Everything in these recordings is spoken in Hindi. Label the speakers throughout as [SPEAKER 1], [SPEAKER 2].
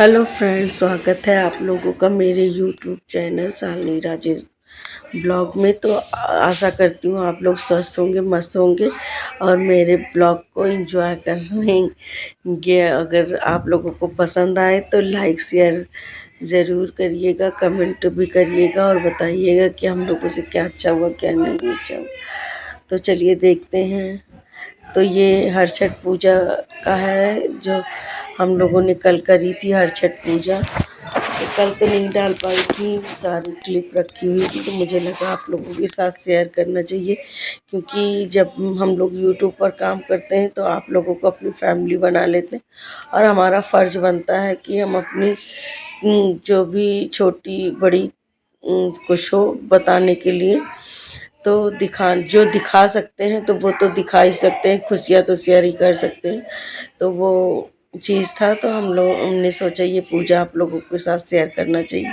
[SPEAKER 1] हेलो फ्रेंड्स, स्वागत है आप लोगों का मेरे YouTube channel Shalini Rajesh blog में। तो आशा करती हूँ आप लोग स्वस्थ होंगे, मस्त होंगे और मेरे ब्लॉग को एंजॉय कर रहेंगे। अगर आप लोगों को पसंद आए तो लाइक शेयर ज़रूर करिएगा, कमेंट भी करिएगा और बताइएगा कि हम लोगों से क्या अच्छा हुआ क्या नहीं अच्छा हुआ। तो चलिए देखते हैं। तो ये हर छठ पूजा का है जो हम लोगों ने कल करी थी, हर छठ पूजा। तो कल तो नहीं डाल पाई थी, सारी क्लिप रखी हुई थी, तो मुझे लगा आप लोगों के साथ शेयर करना चाहिए, क्योंकि जब हम लोग यूट्यूब पर काम करते हैं तो आप लोगों को अपनी फैमिली बना लेते हैं और हमारा फ़र्ज़ बनता है कि हम अपनी जो भी छोटी बड़ी कुछ हो बताने के लिए, तो जो दिखा सकते हैं तो वो तो दिखा ही सकते हैं, खुशियाँ तो शेयर ही कर सकते हैं। तो वो चीज़ था, तो हमने सोचा ये पूजा आप लोगों के साथ शेयर करना चाहिए।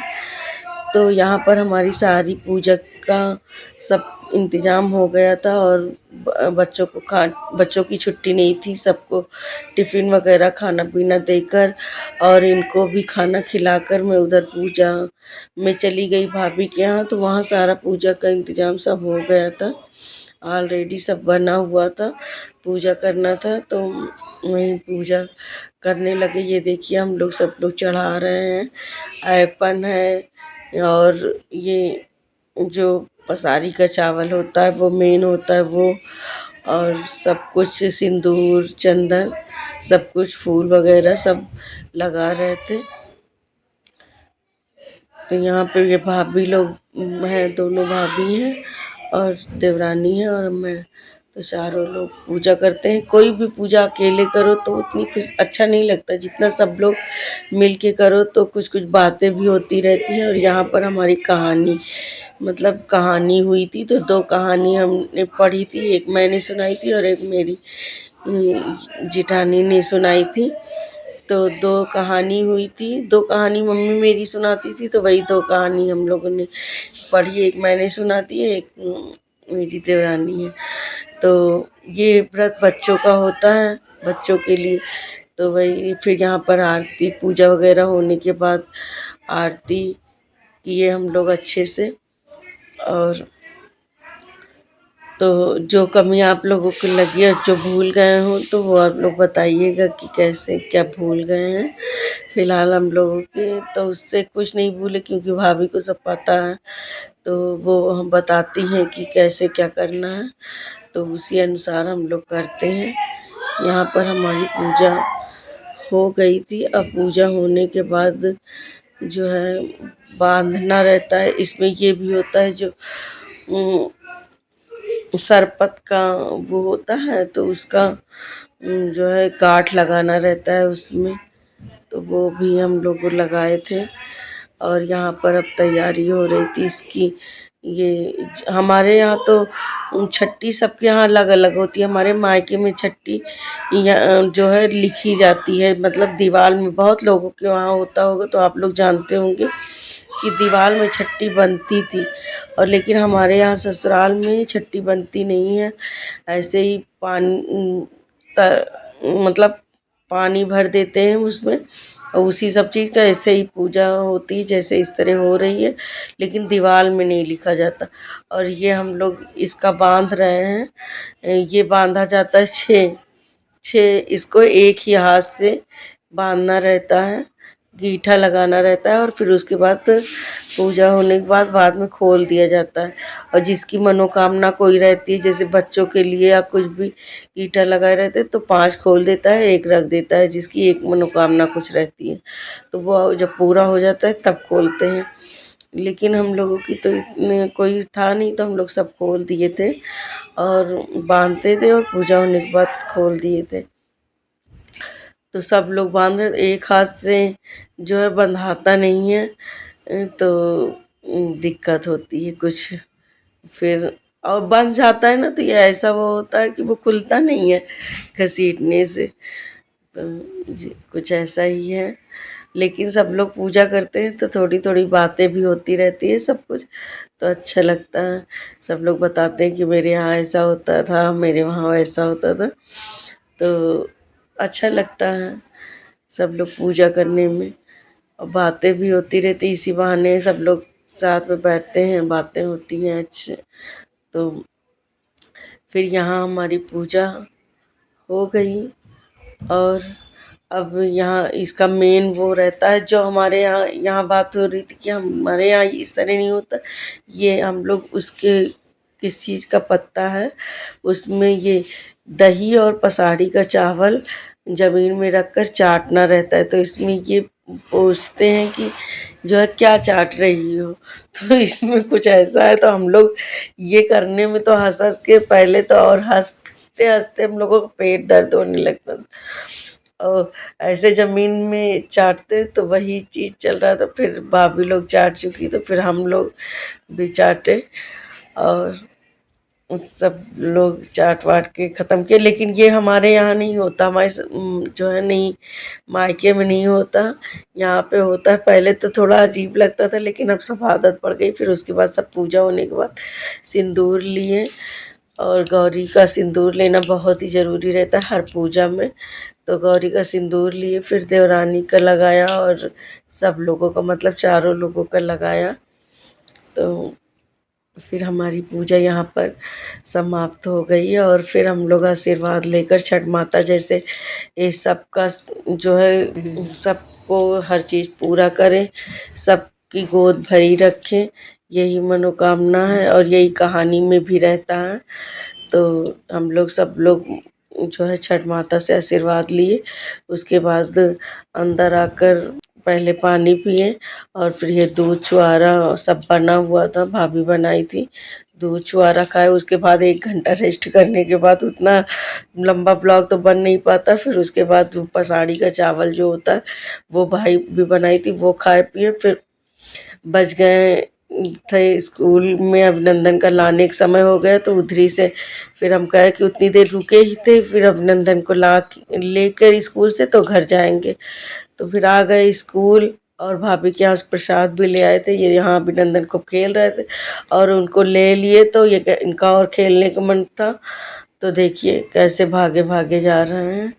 [SPEAKER 1] तो यहाँ पर हमारी सारी पूजा का सब इंतज़ाम हो गया था और बच्चों की छुट्टी नहीं थी, सबको टिफ़िन वगैरह खाना पीना देकर और इनको भी खाना खिलाकर मैं उधर पूजा में चली गई भाभी के यहाँ। तो वहाँ सारा पूजा का इंतज़ाम सब हो गया था, ऑलरेडी सब बना हुआ था, पूजा करना था। तो वहीं पूजा करने लगे। ये देखिए हम लोग सब लोग चढ़ा रहे हैं, ऐपन है और ये जो पसारी का चावल होता है वो मेन होता है वो, और सब कुछ सिंदूर चंदन सब कुछ फूल वगैरह सब लगा रहे थे। तो यहाँ पे ये भाभी लोग हैं, दोनों भाभी हैं और देवरानी है और मैं। तो चारों लोग पूजा करते हैं। कोई भी पूजा अकेले करो तो उतनी खुश अच्छा नहीं लगता, जितना सब लोग मिल के करो तो कुछ कुछ बातें भी होती रहती हैं। और यहाँ पर हमारी कहानी हुई थी, तो दो कहानी हमने पढ़ी थी, एक मैंने सुनाई थी और एक मेरी जिठानी ने सुनाई थी। तो दो कहानी हुई थी, दो कहानी मम्मी मेरी सुनाती थी, तो वही दो कहानी हम लोगों ने पढ़ी, एक मैंने सुनाती है, एक मेरी देवरानी है। तो ये व्रत बच्चों का होता है, बच्चों के लिए। तो वही फिर यहाँ पर आरती पूजा वगैरह होने के बाद आरती किए हम लोग अच्छे से। और तो जो कमी आप लोगों को लगी और जो भूल गए हो तो वो आप लोग बताइएगा कि कैसे क्या भूल गए हैं। फ़िलहाल हम लोगों के तो उससे कुछ नहीं भूले, क्योंकि भाभी को सब पता है, तो वो हम बताती हैं कि कैसे क्या करना है, तो उसी अनुसार हम लोग करते हैं। यहाँ पर हमारी पूजा हो गई थी। अब पूजा होने के बाद जो है बांधना रहता है। इसमें ये भी होता है जो सरपत का वो होता है, तो उसका जो है गांठ लगाना रहता है उसमें, तो वो भी हम लोग लगाए थे। और यहाँ पर अब तैयारी हो रही थी इसकी। ये हमारे यहाँ तो छठी सबके यहाँ अलग अलग होती है। हमारे मायके में छठी जो है लिखी जाती है, मतलब दीवार में। बहुत लोगों के वहाँ होता होगा तो आप लोग जानते होंगे कि दीवार में छठी बनती थी। और लेकिन हमारे यहाँ ससुराल में छठी बनती नहीं है, ऐसे ही मतलब पानी भर देते हैं उसमें और उसी सब चीज़ का ऐसे ही पूजा होती है जैसे इस तरह हो रही है, लेकिन दीवार में नहीं लिखा जाता। और ये हम लोग इसका बांध रहे हैं। ये बांधा जाता है छः छः, इसको एक ही हाथ से बांधना रहता है, गीठा लगाना रहता है और फिर उसके बाद पूजा होने के बाद में खोल दिया जाता है। और जिसकी मनोकामना कोई रहती है, जैसे बच्चों के लिए या कुछ भी गीठा लगाए रहते हैं, तो 5 खोल देता है, एक रख देता है, जिसकी एक मनोकामना कुछ रहती है, तो वो जब पूरा हो जाता है तब खोलते हैं। लेकिन हम लोगों की तो इतने कोई था नहीं, तो हम लोग सब खोल दिए थे और बांधते थे और पूजा होने के बाद खोल दिए थे। तो सब लोग बांध रहे, एक हाथ से जो है बंधाता नहीं है, तो दिक्कत होती है कुछ। फिर और बंध जाता है ना, तो ये ऐसा वो होता है कि वो खुलता नहीं है घसीटने से। तो ये कुछ ऐसा ही है। लेकिन सब लोग पूजा करते हैं तो थोड़ी थोड़ी बातें भी होती रहती है सब कुछ, तो अच्छा लगता है। सब लोग बताते हैं कि मेरे यहाँ ऐसा होता था, मेरे वहाँ वैसा होता था, तो अच्छा लगता है सब लोग पूजा करने में। और बातें भी होती रहती, इसी बहाने सब लोग साथ में बैठते हैं, बातें होती हैं अच्छे। तो फिर यहाँ हमारी पूजा हो गई। और अब यहाँ इसका मेन वो रहता है, जो हमारे यहाँ बात हो रही थी कि हमारे यहाँ इस तरह नहीं होता। ये हम लोग उसके किस चीज़ का पत्ता है, उसमें ये दही और पसारी का चावल ज़मीन में रखकर चाटना रहता है। तो इसमें ये पूछते हैं कि जो है क्या चाट रही हो, तो इसमें कुछ ऐसा है। तो हम लोग ये करने में तो हंस हंस के पहले तो, और हंसते हंसते हम लोगों को पेट दर्द होने लगता था। और ऐसे ज़मीन में चाटते तो वही चीज़ चल रहा था। फिर भाभी लोग चाट चुकी तो फिर हम लोग भी चाटे, और सब लोग चाट वाट के ख़त्म किए। लेकिन ये हमारे यहाँ नहीं होता, हमारे जो है नहीं, मायके में नहीं होता, यहाँ पे होता है। पहले तो थोड़ा अजीब लगता था, लेकिन अब सब आदत पड़ गई। फिर उसके बाद सब पूजा होने के बाद सिंदूर लिए, और गौरी का सिंदूर लेना बहुत ही ज़रूरी रहता है हर पूजा में। तो गौरी का सिंदूर लिए, फिर देवरानी का लगाया, और सब लोगों का मतलब चारों लोगों का लगाया। तो फिर हमारी पूजा यहाँ पर समाप्त हो गई। और फिर हम लोग आशीर्वाद लेकर छठ माता जैसे ये सबका जो है सबको हर चीज़ पूरा करें, सबकी गोद भरी रखें, यही मनोकामना है और यही कहानी में भी रहता है। तो हम लोग सब लोग जो है छठ माता से आशीर्वाद लिए, उसके बाद अंदर आकर पहले पानी पिए, और फिर ये दूध छुआरा सब बना हुआ था, भाभी बनाई थी, दूध छुआरा खाए। उसके बाद 1 घंटा रेस्ट करने के बाद, उतना लंबा ब्लॉग तो बन नहीं पाता, फिर उसके बाद वो पसाड़ी का चावल जो होता है वो भाई भी बनाई थी, वो खाए पिए। फिर बज गए थे स्कूल में अभिनंदन का लाने का समय हो गया, तो उधरी से फिर हम कहे कि उतनी देर रुके ही थे, फिर अभिनंदन को लेकर स्कूल से तो घर जाएंगे। तो फिर आ गए स्कूल, और भाभी के यहाँ से प्रसाद भी ले आए थे। ये यहाँ अभिनंदन को खेल रहे थे और उनको ले लिए, तो ये इनका और खेलने का मन था। तो देखिए कैसे भागे भागे जा रहे हैं।